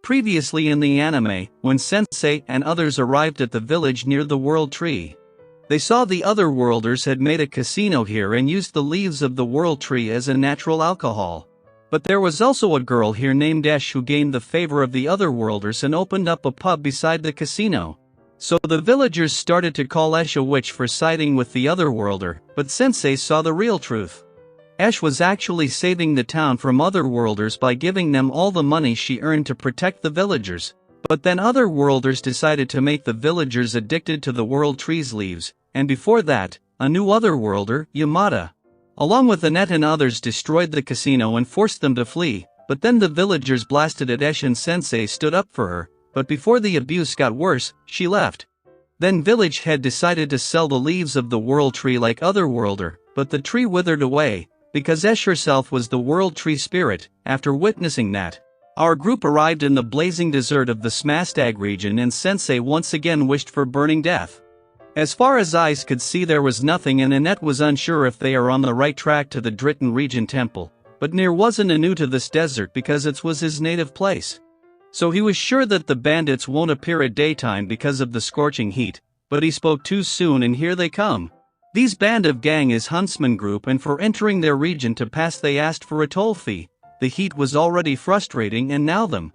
Previously in the anime, when Sensei and others arrived at the village near the World Tree, they saw the other worlders had made a casino here and used the leaves of the World Tree as a natural alcohol. But there was also a girl here named Ash who gained the favor of the other worlders and opened up a pub beside the casino. So the villagers started to call Ash a witch for siding with the other worlder, but Sensei saw the real truth. Ash was actually saving the town from other worlders by giving them all the money she earned to protect the villagers. But then other worlders decided to make the villagers addicted to the World Tree's leaves, and before that, a new other worlder, Yamada, along with Annette and others, destroyed the casino and forced them to flee. But then the villagers blasted at Ash and Sensei stood up for her, but before the abuse got worse, she left. Then Village Head decided to sell the leaves of the World Tree like other worlder, but the tree withered away, because Ash herself was the World Tree spirit. After witnessing that, our group arrived in the blazing desert of the Smastag region and Sensei once again wished for burning death. As far as eyes could see there was nothing and Annette was unsure if they are on the right track to the Dritten region temple, but Nier wasn't new to this desert because it was his native place. So he was sure that the bandits won't appear at daytime because of the scorching heat, but he spoke too soon and here they come. These band of gang is Huntsman group and for entering their region to pass they asked for a toll fee. The heat was already frustrating and now them.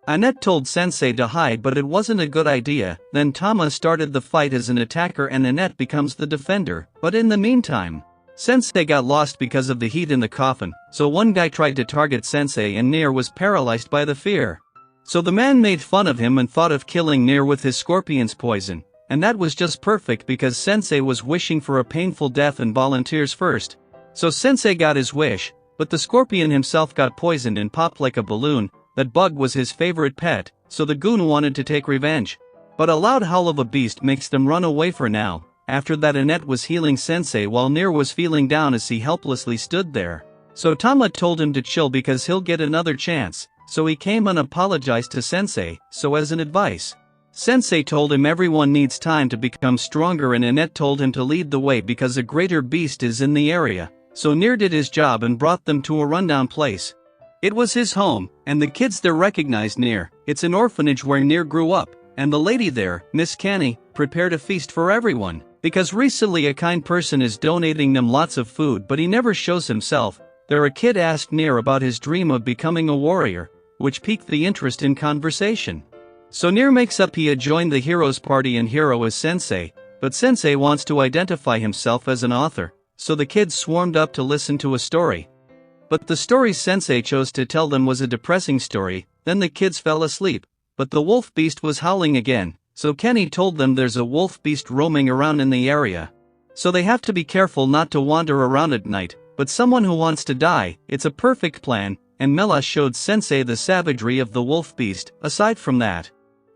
Annette told Sensei to hide but it wasn't a good idea. Then Tama started the fight as an attacker and Annette becomes the defender, but in the meantime, Sensei got lost because of the heat in the coffin, so one guy tried to target Sensei and Nier was paralyzed by the fear. So the man made fun of him and thought of killing Nier with his scorpion's poison. And that was just perfect because Sensei was wishing for a painful death and volunteers first. So Sensei got his wish, but the scorpion himself got poisoned and popped like a balloon. That bug was his favorite pet, so the goon wanted to take revenge. But a loud howl of a beast makes them run away for now. After that Annette was healing Sensei while Nier was feeling down as he helplessly stood there. So Tama told him to chill because he'll get another chance, so he came and apologized to Sensei. So as an advice, Sensei told him everyone needs time to become stronger and Annette told him to lead the way because a greater beast is in the area. So Nier did his job and brought them to a rundown place. It was his home, and the kids there recognized Nier. It's an orphanage where Nier grew up, and the lady there, Miss Canny, prepared a feast for everyone. Because recently a kind person is donating them lots of food but he never shows himself. There a kid asked Nier about his dream of becoming a warrior, which piqued the interest in conversation. So Nier makes up he had joined the heroes party and Hero is Sensei, but Sensei wants to identify himself as an author, so the kids swarmed up to listen to a story. But the story Sensei chose to tell them was a depressing story. Then the kids fell asleep, but the wolf beast was howling again, so Kenny told them there's a wolf beast roaming around in the area. So they have to be careful not to wander around at night, but someone who wants to die, it's a perfect plan, and Mela showed Sensei the savagery of the wolf beast. Aside from that,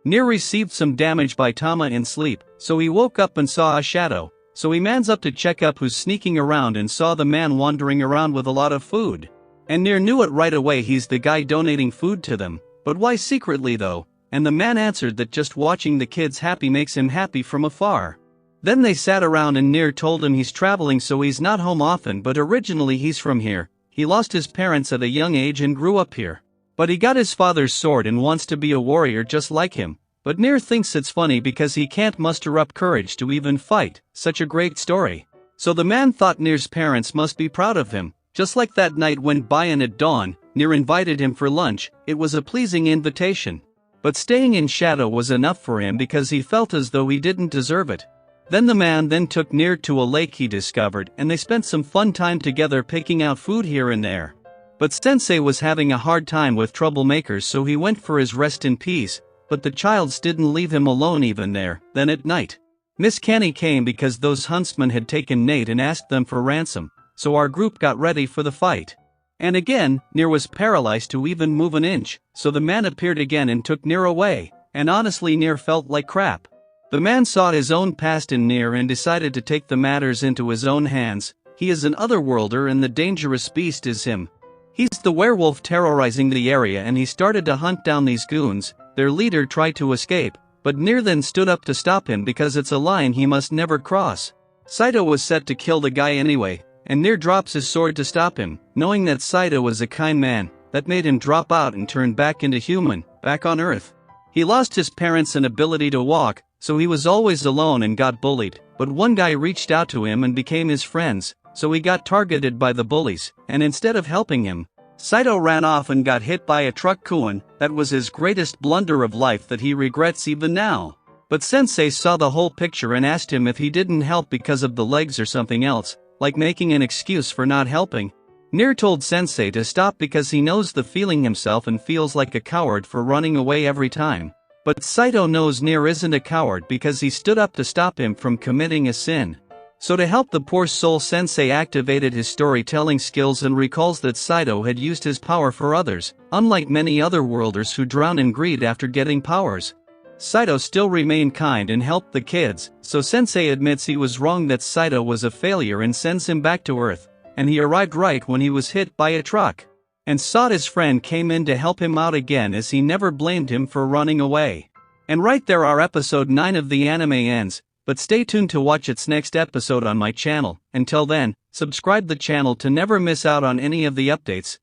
Nier received some damage by Tama in sleep, so he woke up and saw a shadow. So he mans up to check up who's sneaking around and saw the man wandering around with a lot of food. And Nier knew it right away, he's the guy donating food to them. But why secretly though? And the man answered that just watching the kids happy makes him happy from afar. Then they sat around and Nier told him he's traveling so he's not home often but originally he's from here. He lost his parents at a young age and grew up here. But he got his father's sword and wants to be a warrior just like him. But Nier thinks it's funny because he can't muster up courage to even fight. Such a great story. So the man thought Nier's parents must be proud of him. Just like that night went by and at dawn, Nier invited him for lunch. It was a pleasing invitation. But staying in shadow was enough for him because he felt as though he didn't deserve it. Then the man then took Nier to a lake he discovered and they spent some fun time together picking out food here and there. But Sensei was having a hard time with troublemakers so he went for his rest in peace. But the childs didn't leave him alone even there. Then at night, Miss Canny came because those huntsmen had taken Nate and asked them for ransom, so our group got ready for the fight. And again, Nier was paralyzed to even move an inch, so the man appeared again and took Nier away, and honestly Nier felt like crap. The man saw his own past in Nier and decided to take the matters into his own hands. He is an otherworlder and the dangerous beast is him. He's the werewolf terrorizing the area and he started to hunt down these goons. Their leader tried to escape, but Nier then stood up to stop him because it's a line he must never cross. Saito was set to kill the guy anyway, and Nier drops his sword to stop him, knowing that Saito is a kind man, that made him drop out and turn back into human, back on Earth. He lost his parents and ability to walk, so he was always alone and got bullied, but one guy reached out to him and became his friends, so he got targeted by the bullies, and instead of helping him, Saito ran off and got hit by a truck. Kuin, that was his greatest blunder of life that he regrets even now. But Sensei saw the whole picture and asked him if he didn't help because of the legs or something else, like making an excuse for not helping. Nier told Sensei to stop because he knows the feeling himself and feels like a coward for running away every time. But Saito knows Nier isn't a coward because he stood up to stop him from committing a sin. So to help the poor soul, Sensei activated his storytelling skills and recalls that Saito had used his power for others, unlike many other worlders who drown in greed after getting powers. Saito still remained kind and helped the kids, so Sensei admits he was wrong that Saito was a failure and sends him back to Earth, and he arrived right when he was hit by a truck. And sought his friend came in to help him out again as he never blamed him for running away. And right there our episode 9 of the anime ends, but stay tuned to watch its next episode on my channel. Until then, subscribe the channel to never miss out on any of the updates.